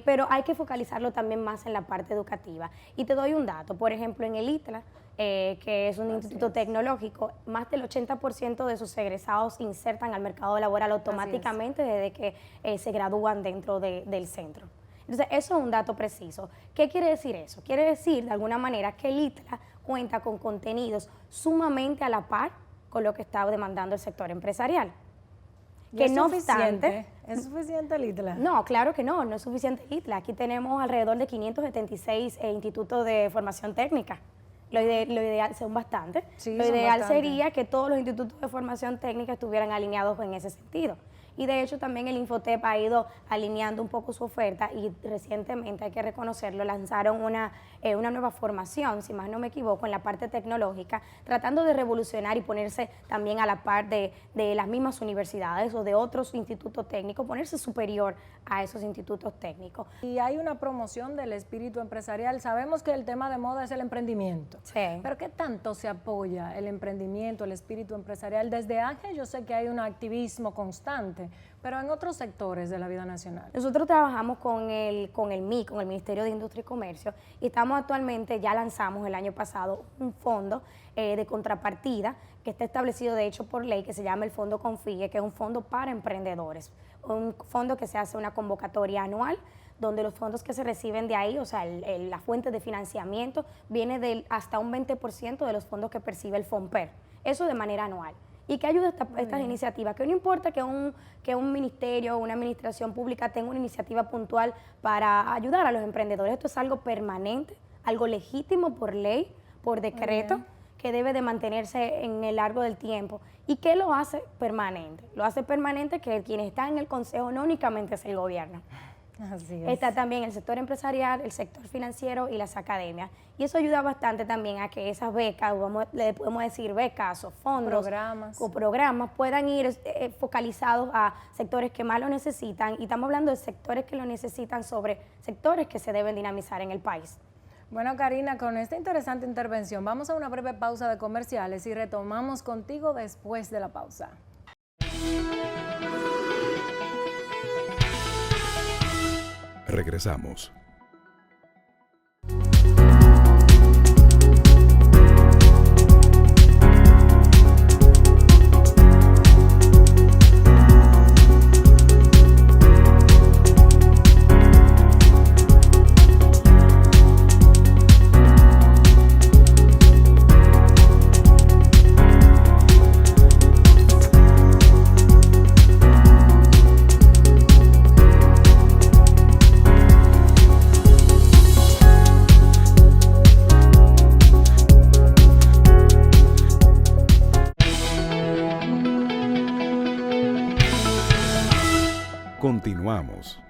pero hay que focalizarlo también más en la parte educativa. Y te doy un dato, por ejemplo, en el ITLA, que es un instituto tecnológico, más del 80% de sus egresados insertan al mercado laboral automáticamente desde que se gradúan dentro del centro. Entonces, eso es un dato preciso. ¿Qué quiere decir eso? Quiere decir, de alguna manera, que el ITLA cuenta con contenidos sumamente a la par con lo que está demandando el sector empresarial. Que no obstante, ¿es suficiente el ITLA? No, claro que no es suficiente el ITLA. Aquí tenemos alrededor de 576 institutos de formación técnica. Lo ideal son bastantes. Sí, lo ideal sería que todos los institutos de formación técnica estuvieran alineados en ese sentido. Y de hecho también el Infotep ha ido alineando un poco su oferta y recientemente, hay que reconocerlo, lanzaron una nueva formación, si más no me equivoco, en la parte tecnológica, tratando de revolucionar y ponerse también a la par de las mismas universidades o de otros institutos técnicos, ponerse superior a esos institutos técnicos. Y hay una promoción del espíritu empresarial. Sabemos que el tema de moda es el emprendimiento. Sí. Pero ¿qué tanto se apoya el emprendimiento, el espíritu empresarial? Desde ANGE yo sé que hay un activismo constante, pero en otros sectores de la vida nacional. Nosotros trabajamos con el MIC, con el Ministerio de Industria y Comercio, y estamos actualmente, ya lanzamos el año pasado, un fondo de contrapartida que está establecido de hecho por ley, que se llama el Fondo Confíe, que es un fondo para emprendedores, un fondo que se hace una convocatoria anual, donde los fondos que se reciben de ahí, o sea, la fuente de financiamiento, viene hasta un 20% de los fondos que percibe el FONPER, eso de manera anual. ¿Y qué ayuda estas iniciativas? Que no importa que un ministerio o una administración pública tenga una iniciativa puntual para ayudar a los emprendedores. Esto es algo permanente, algo legítimo por ley, por decreto, que debe de mantenerse en el largo del tiempo. ¿Y qué lo hace permanente? Lo hace permanente que quienes están en el consejo no únicamente es el gobierno. Así es. Está también el sector empresarial, el sector financiero y las academias. Y eso ayuda bastante también a que esas becas, le podemos decir becas o fondos o programas puedan ir focalizados a sectores que más lo necesitan. Y estamos hablando de sectores que lo necesitan sobre sectores que se deben dinamizar en el país. Bueno, Karina, con esta interesante intervención vamos a una breve pausa de comerciales y retomamos contigo después de la pausa. Regresamos. Continuamos.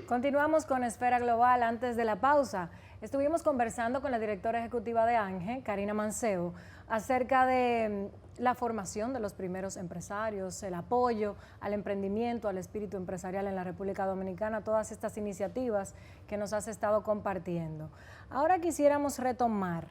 Continuamos con Esfera Global. Antes de la pausa, estuvimos conversando con la directora ejecutiva de ANGE, Karina Mancebo, acerca de la formación de los primeros empresarios, el apoyo al emprendimiento, al espíritu empresarial en la República Dominicana, todas estas iniciativas que nos has estado compartiendo. Ahora quisiéramos retomar,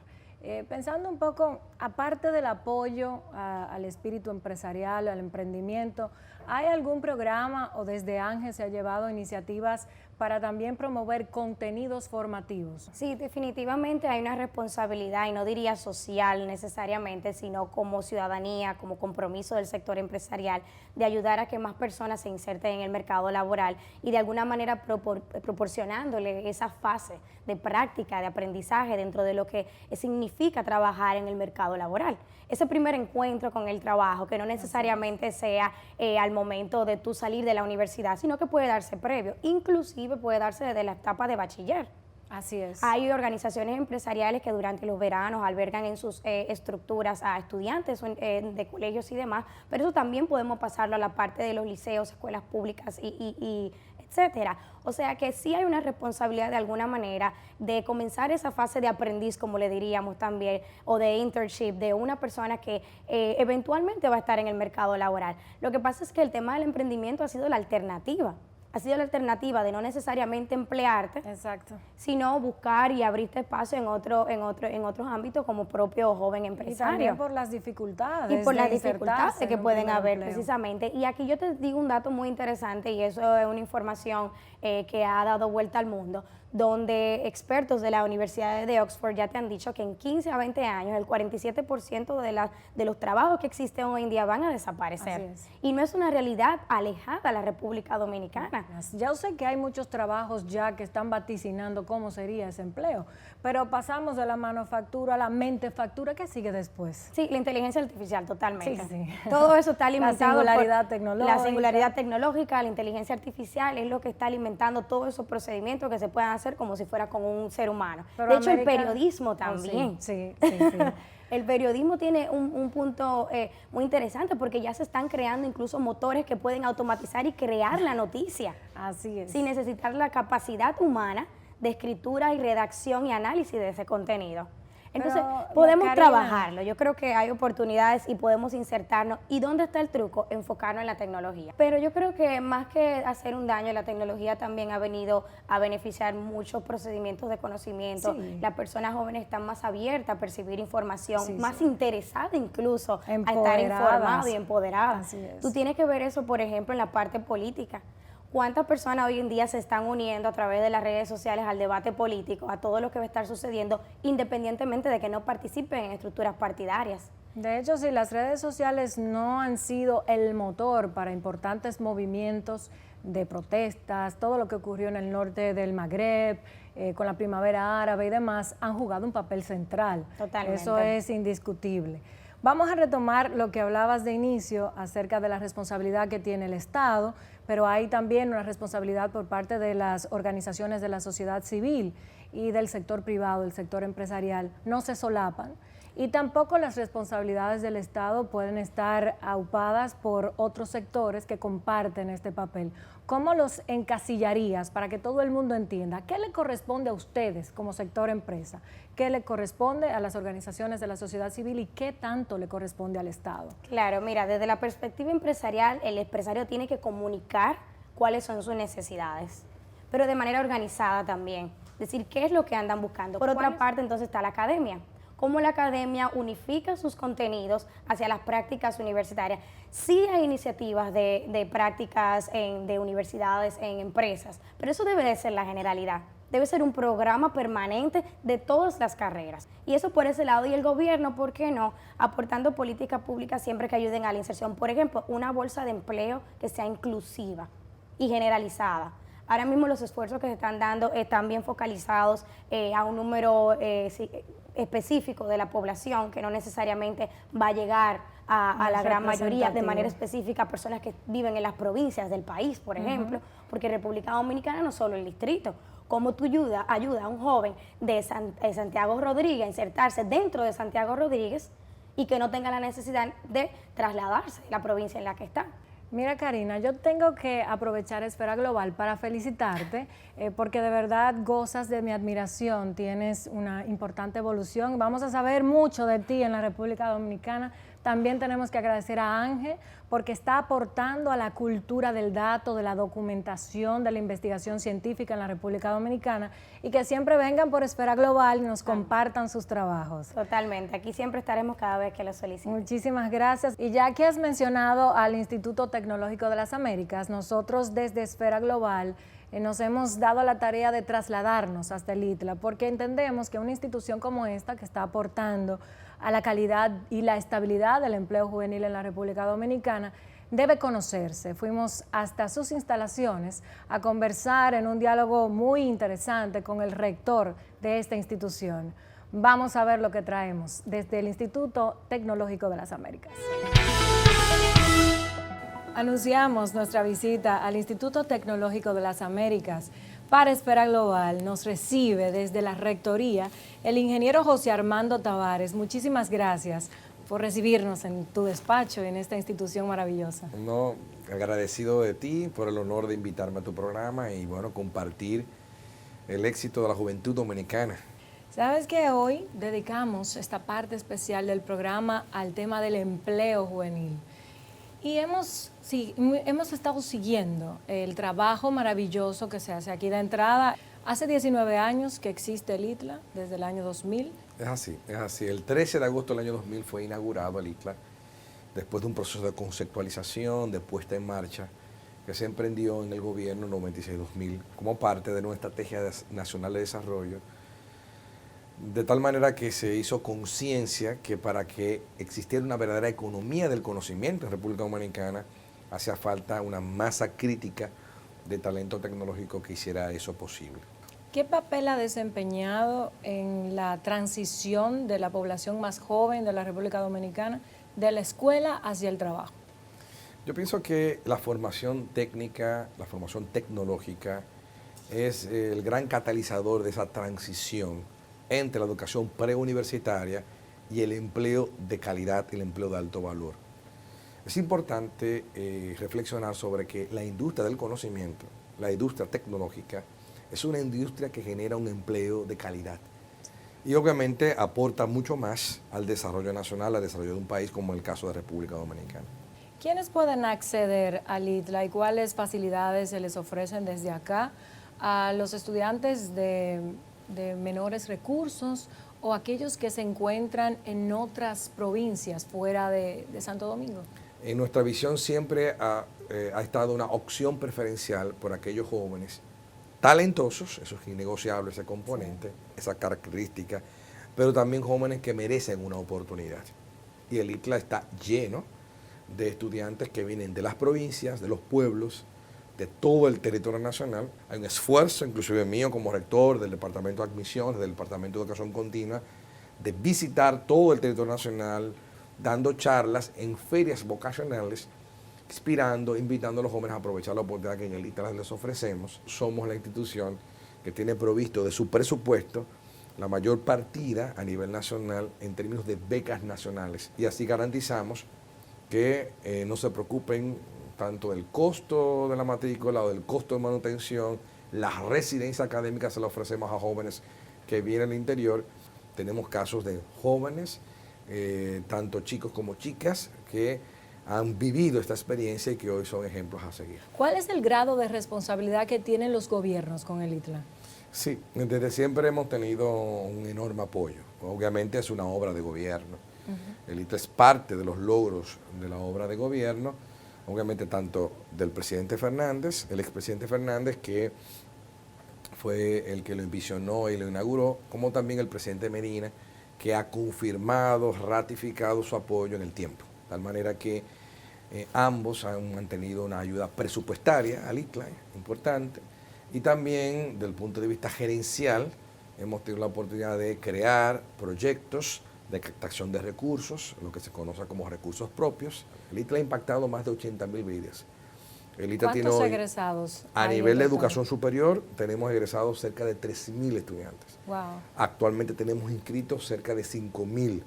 pensando un poco, aparte del apoyo al espíritu empresarial, al emprendimiento, ¿hay algún programa o desde ANGE se ha llevado iniciativas para también promover contenidos formativos? Sí, definitivamente hay una responsabilidad, y no diría social necesariamente, sino como ciudadanía, como compromiso del sector empresarial, de ayudar a que más personas se inserten en el mercado laboral y de alguna manera proporcionándole esa fase de práctica, de aprendizaje dentro de lo que significa trabajar en el mercado laboral. Ese primer encuentro con el trabajo, que no necesariamente sea al momento de tú salir de la universidad, sino que puede darse previo, inclusive puede darse desde la etapa de bachiller. Así es. Hay organizaciones empresariales que durante los veranos albergan en sus estructuras a estudiantes de colegios y demás, pero eso también podemos pasarlo a la parte de los liceos, escuelas públicas y etcétera. O sea que sí hay una responsabilidad de alguna manera de comenzar esa fase de aprendiz, como le diríamos también, o de internship de una persona que eventualmente va a estar en el mercado laboral. Lo que pasa es que el tema del emprendimiento ha sido la alternativa. Ha sido la alternativa de no necesariamente emplearte, sino buscar y abrirte espacio en otros ámbitos como propio joven empresario. Y también por las dificultades. Y por las dificultades que pueden haber precisamente. Y aquí yo te digo un dato muy interesante, y eso es una información que ha dado vuelta al mundo, donde expertos de la Universidad de Oxford ya te han dicho que en 15 a 20 años el 47% de los trabajos que existen hoy en día van a desaparecer. Y no es una realidad alejada a la República Dominicana. Ya sé que hay muchos trabajos ya que están vaticinando cómo sería ese empleo, pero pasamos de la manufactura a la mentefactura. ¿Qué sigue después? Sí, la inteligencia artificial, totalmente. Sí, sí. Todo eso está alimentado la singularidad tecnológica. La singularidad tecnológica, la inteligencia artificial es lo que está alimentando todos esos procedimientos que se puedan hacer como si fuera con un ser humano. Pero de hecho, el periodismo también. Sí. El periodismo tiene un punto muy interesante, porque ya se están creando incluso motores que pueden automatizar y crear la noticia. Así es. Sin necesitar la capacidad humana de escritura y redacción y análisis de ese contenido. Entonces, podemos trabajarlo. Yo creo que hay oportunidades y podemos insertarnos. ¿Y dónde está el truco? Enfocarnos en la tecnología. Pero yo creo que más que hacer un daño, la tecnología también ha venido a beneficiar muchos procedimientos de conocimiento. Sí. Las personas jóvenes están más abiertas a percibir información, más interesadas incluso a estar informadas y empoderadas. Así es. Tú tienes que ver eso, por ejemplo, en la parte política. ¿Cuántas personas hoy en día se están uniendo a través de las redes sociales al debate político, a todo lo que va a estar sucediendo, independientemente de que no participen en estructuras partidarias? De hecho, sí, las redes sociales no han sido el motor para importantes movimientos de protestas, todo lo que ocurrió en el norte del Magreb, con la primavera árabe y demás, han jugado un papel central. Totalmente. Eso es indiscutible. Vamos a retomar lo que hablabas de inicio acerca de la responsabilidad que tiene el Estado, pero hay también una responsabilidad por parte de las organizaciones de la sociedad civil y del sector privado, del sector empresarial. No se solapan y tampoco las responsabilidades del Estado pueden estar aupadas por otros sectores que comparten este papel. ¿Cómo los encasillarías para que todo el mundo entienda qué le corresponde a ustedes como sector empresa, qué le corresponde a las organizaciones de la sociedad civil y qué tanto le corresponde al Estado? Claro, mira, desde la perspectiva empresarial, el empresario tiene que comunicar cuáles son sus necesidades, pero de manera organizada también, decir qué es lo que andan buscando. Por otra parte, entonces está la academia. Cómo la academia unifica sus contenidos hacia las prácticas universitarias. Sí hay iniciativas de prácticas de universidades en empresas, pero eso debe de ser la generalidad. Debe ser un programa permanente de todas las carreras. Y eso por ese lado. Y el gobierno, ¿por qué no? Aportando políticas públicas siempre que ayuden a la inserción. Por ejemplo, una bolsa de empleo que sea inclusiva y generalizada. Ahora mismo los esfuerzos que se están dando están bien focalizados a un número específico de la población que no necesariamente va a llegar a la gran mayoría de manera específica a personas que viven en las provincias del país, por ejemplo, porque República Dominicana no es solo el distrito. Cómo tú ayuda a un joven de Santiago Rodríguez a insertarse dentro de Santiago Rodríguez y que no tenga la necesidad de trasladarse de la provincia en la que está. Mira, Karina, yo tengo que aprovechar Esfera Global para felicitarte porque de verdad gozas de mi admiración, tienes una importante evolución. Vamos a saber mucho de ti en la República Dominicana. También tenemos que agradecer a Ángel porque está aportando a la cultura del dato, de la documentación, de la investigación científica en la República Dominicana y que siempre vengan por Esfera Global y nos compartan sus trabajos. Totalmente, aquí siempre estaremos cada vez que lo soliciten. Muchísimas gracias. Y ya que has mencionado al Instituto Tecnológico de las Américas, nosotros desde Esfera Global nos hemos dado la tarea de trasladarnos hasta el ITLA porque entendemos que una institución como esta que está aportando a la calidad y la estabilidad del empleo juvenil en la República Dominicana debe conocerse. Fuimos hasta sus instalaciones a conversar en un diálogo muy interesante con el rector de esta institución. Vamos a ver lo que traemos desde el Instituto Tecnológico de las Américas. Anunciamos nuestra visita al Instituto Tecnológico de las Américas. Para Esfera Global nos recibe desde la Rectoría el ingeniero José Armando Tavares. Muchísimas gracias por recibirnos en tu despacho y en esta institución maravillosa. No, agradecido de ti por el honor de invitarme a tu programa y bueno, compartir el éxito de la juventud dominicana. Sabes que hoy dedicamos esta parte especial del programa al tema del empleo juvenil. Y hemos estado siguiendo el trabajo maravilloso que se hace aquí de entrada. Hace 19 años que existe el ITLA, desde el año 2000. Es así, es así. El 13 de agosto del año 2000 fue inaugurado el ITLA, después de un proceso de conceptualización, de puesta en marcha, que se emprendió en el gobierno 96-2000 como parte de nuestra Estrategia Nacional de Desarrollo, de tal manera que se hizo conciencia que para que existiera una verdadera economía del conocimiento en República Dominicana, hacía falta una masa crítica de talento tecnológico que hiciera eso posible. ¿Qué papel ha desempeñado en la transición de la población más joven de la República Dominicana de la escuela hacia el trabajo? Yo pienso que la formación técnica, la formación tecnológica es el gran catalizador de esa transición entre la educación preuniversitaria y el empleo de calidad, el empleo de alto valor. Es importante reflexionar sobre que la industria del conocimiento, la industria tecnológica, es una industria que genera un empleo de calidad y obviamente aporta mucho más al desarrollo nacional, al desarrollo de un país como el caso de República Dominicana. ¿Quiénes pueden acceder al ITLA y cuáles facilidades se les ofrecen desde acá a los estudiantes de menores recursos o aquellos que se encuentran en otras provincias fuera de Santo Domingo? En nuestra visión siempre ha estado una opción preferencial por aquellos jóvenes talentosos, eso es innegociable, ese componente, esa característica, pero también jóvenes que merecen una oportunidad. Y el ITLA está lleno de estudiantes que vienen de las provincias, de los pueblos, de todo el territorio nacional. Hay un esfuerzo, inclusive mío como rector del Departamento de Admisiones, del Departamento de Educación Continua, de visitar todo el territorio nacional, dando charlas en ferias vocacionales, inspirando, invitando a los jóvenes a aprovechar la oportunidad que en el ITLA les ofrecemos. Somos la institución que tiene provisto de su presupuesto la mayor partida a nivel nacional en términos de becas nacionales. Y así garantizamos que no se preocupen tanto del costo de la matrícula o del costo de manutención. La residencia académica se la ofrecemos a jóvenes que vienen del interior. Tenemos casos de jóvenes, tanto chicos como chicas, que han vivido esta experiencia y que hoy son ejemplos a seguir. ¿Cuál es el grado de responsabilidad que tienen los gobiernos con el ITLA? Sí, desde siempre hemos tenido un enorme apoyo. Obviamente es una obra de gobierno. El ITLA es parte de los logros de la obra de gobierno, obviamente tanto del presidente Fernández, el expresidente Fernández, que fue el que lo envisionó y lo inauguró, como también el presidente Medina, que ha confirmado, ratificado su apoyo en el tiempo. De tal manera que ambos han mantenido una ayuda presupuestaria al ITLA, importante, y también desde el punto de vista gerencial hemos tenido la oportunidad de crear proyectos de captación de recursos, lo que se conoce como recursos propios. El ITLA ha impactado más de 80.000 vidas. El ITLA tiene ¿Cuántos hoy, egresados? a nivel de educación superior, tenemos egresados cerca de 3.000 estudiantes. Wow. Actualmente tenemos inscritos cerca de 5.000.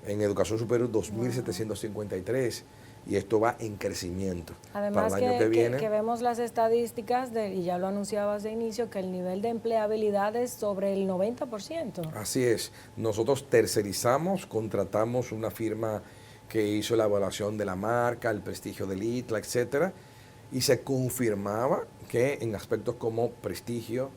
En educación superior, 2.753. Y esto va en crecimiento. Además para el año que viene. que vemos las estadísticas, y ya lo anunciabas de inicio, que el nivel de empleabilidad es sobre el 90%. Así es. Nosotros tercerizamos, contratamos una firma que hizo la evaluación de la marca, el prestigio del ITLA, etcétera, y se confirmaba que en aspectos como prestigio,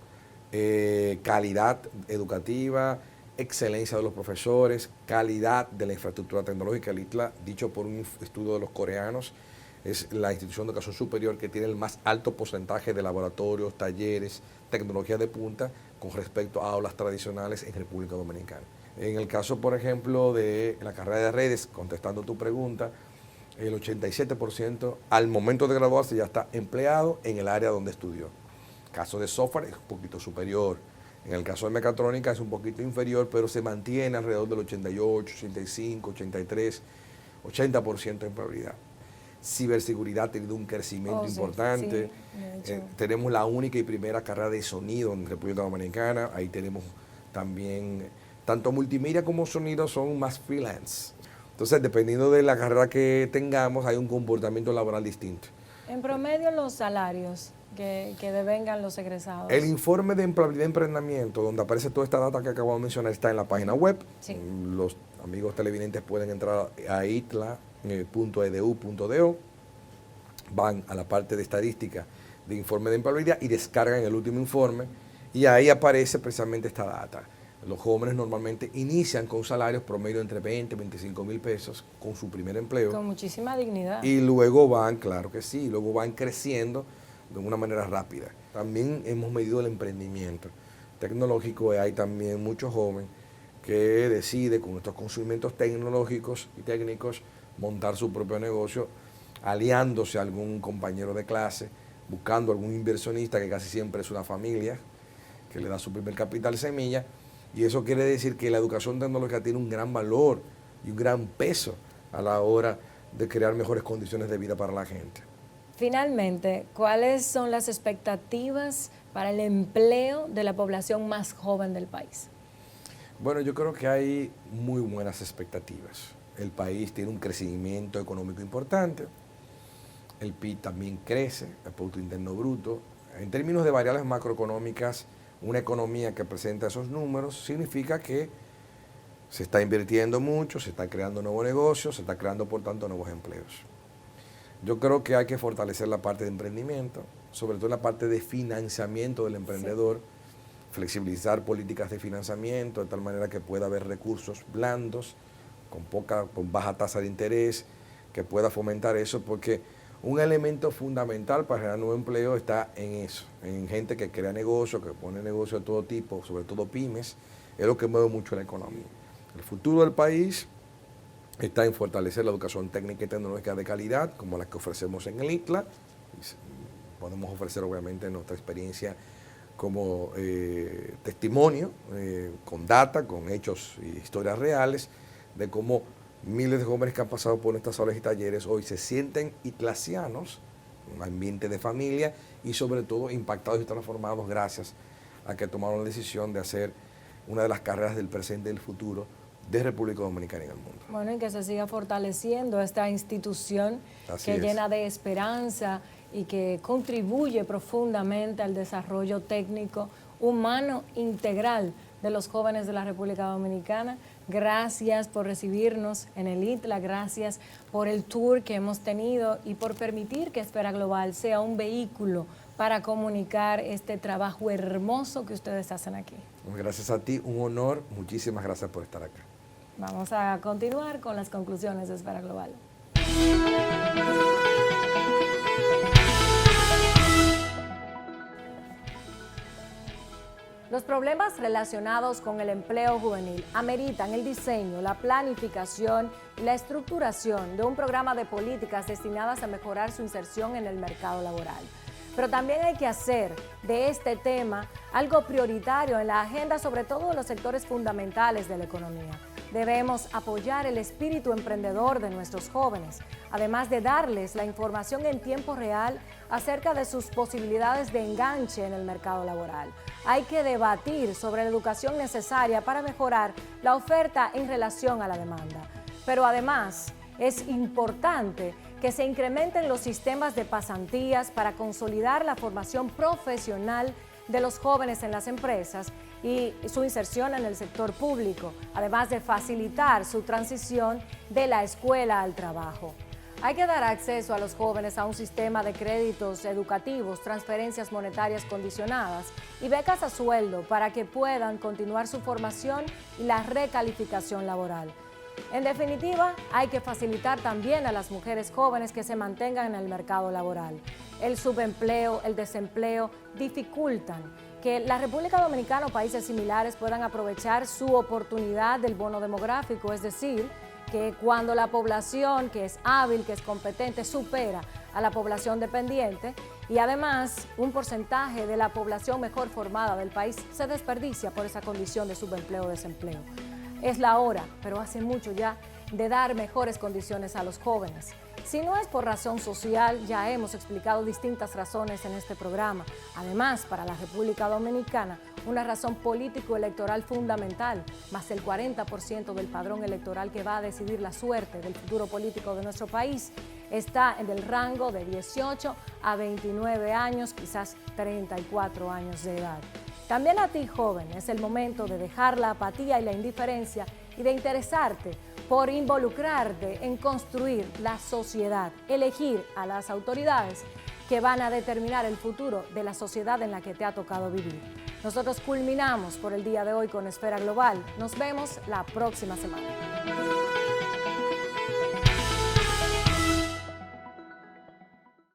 calidad educativa, excelencia de los profesores, calidad de la infraestructura tecnológica, el ITLA, dicho por un estudio de los coreanos, es la institución de educación superior que tiene el más alto porcentaje de laboratorios, talleres, tecnología de punta con respecto a aulas tradicionales en República Dominicana. En el caso, por ejemplo, de la carrera de redes, contestando tu pregunta, el 87% al momento de graduarse ya está empleado en el área donde estudió. Caso de software es un poquito superior. En el caso de mecatrónica es un poquito inferior, pero se mantiene alrededor del 88, 85, 83, 80% de empleabilidad. Ciberseguridad ha tenido un crecimiento importante. Sí, tenemos la única y primera carrera de sonido en República Dominicana. Ahí tenemos también, tanto multimedia como sonido son más freelance. Entonces, dependiendo de la carrera que tengamos, hay un comportamiento laboral distinto. En promedio, los salarios que devengan los egresados. El informe de empleabilidad y emprendimiento, donde aparece toda esta data que acabo de mencionar, está en la página web. Sí. Los amigos televidentes pueden entrar a itla.edu.do, van a la parte de estadística de informe de empleabilidad y descargan el último informe, y ahí aparece precisamente esta data. Los jóvenes normalmente inician con salarios promedio entre 20 y 25 mil pesos con su primer empleo. Con muchísima dignidad. Y luego van, claro que sí, luego van creciendo de una manera rápida. También hemos medido el emprendimiento tecnológico y hay también muchos jóvenes que deciden con estos conocimientos tecnológicos y técnicos montar su propio negocio, aliándose a algún compañero de clase, buscando algún inversionista que casi siempre es una familia que le da su primer capital semilla. Y eso quiere decir que la educación tecnológica tiene un gran valor y un gran peso a la hora de crear mejores condiciones de vida para la gente. Finalmente, ¿cuáles son las expectativas para el empleo de la población más joven del país? Bueno, yo creo que hay muy buenas expectativas. El país tiene un crecimiento económico importante, el PIB también crece, el Producto Interno Bruto. En términos de variables macroeconómicas, una economía que presenta esos números significa que se está invirtiendo mucho, se está creando nuevos negocios, se está creando, por tanto, nuevos empleos. Yo creo que hay que fortalecer la parte de emprendimiento, sobre todo la parte de financiamiento del emprendedor, flexibilizar políticas de financiamiento de tal manera que pueda haber recursos blandos, con baja tasa de interés, que pueda fomentar eso, porque un elemento fundamental para generar nuevo empleo está en eso, en gente que crea negocios, que pone negocios de todo tipo, sobre todo pymes, es lo que mueve mucho la economía. El futuro del país está en fortalecer la educación técnica y tecnológica de calidad, como la que ofrecemos en el ITLA. Podemos ofrecer, obviamente, nuestra experiencia como testimonio, con data, con hechos y historias reales, de cómo miles de jóvenes que han pasado por estas aulas y talleres hoy se sienten itlasianos, un ambiente de familia y sobre todo impactados y transformados gracias a que tomaron la decisión de hacer una de las carreras del presente y del futuro de República Dominicana en el mundo. Bueno, y que se siga fortaleciendo esta institución Así que es. llena de esperanza y que contribuye profundamente al desarrollo técnico, humano, integral de los jóvenes de la República Dominicana. Gracias por recibirnos en el ITLA, gracias por el tour que hemos tenido y por permitir que Esfera Global sea un vehículo para comunicar este trabajo hermoso que ustedes hacen aquí. Gracias a ti, un honor, muchísimas gracias por estar acá. Vamos a continuar con las conclusiones de Esfera Global. Los problemas relacionados con el empleo juvenil ameritan el diseño, la planificación y la estructuración de un programa de políticas destinadas a mejorar su inserción en el mercado laboral. Pero también hay que hacer de este tema algo prioritario en la agenda, sobre todo en los sectores fundamentales de la economía. Debemos apoyar el espíritu emprendedor de nuestros jóvenes, además de darles la información en tiempo real acerca de sus posibilidades de enganche en el mercado laboral. Hay que debatir sobre la educación necesaria para mejorar la oferta en relación a la demanda. Pero además es importante que se incrementen los sistemas de pasantías para consolidar la formación profesional de los jóvenes en las empresas y su inserción en el sector público, además de facilitar su transición de la escuela al trabajo. Hay que dar acceso a los jóvenes a un sistema de créditos educativos, transferencias monetarias condicionadas y becas a sueldo para que puedan continuar su formación y la recalificación laboral. En definitiva, hay que facilitar también a las mujeres jóvenes que se mantengan en el mercado laboral. El subempleo, el desempleo dificultan que la República Dominicana o países similares puedan aprovechar su oportunidad del bono demográfico, es decir, que cuando la población que es hábil, que es competente, supera a la población dependiente y además un porcentaje de la población mejor formada del país se desperdicia por esa condición de subempleo o desempleo. Es la hora, pero hace mucho ya, de dar mejores condiciones a los jóvenes. Si no es por razón social, ya hemos explicado distintas razones en este programa. Además, para la República Dominicana, una razón político-electoral fundamental, más el 40% del padrón electoral que va a decidir la suerte del futuro político de nuestro país, está en el rango de 18 a 29 años, quizás 34 años de edad. También a ti, joven, es el momento de dejar la apatía y la indiferencia y de interesarte por involucrarte en construir la sociedad, elegir a las autoridades que van a determinar el futuro de la sociedad en la que te ha tocado vivir. Nosotros culminamos por el día de hoy con Esfera Global. Nos vemos la próxima semana.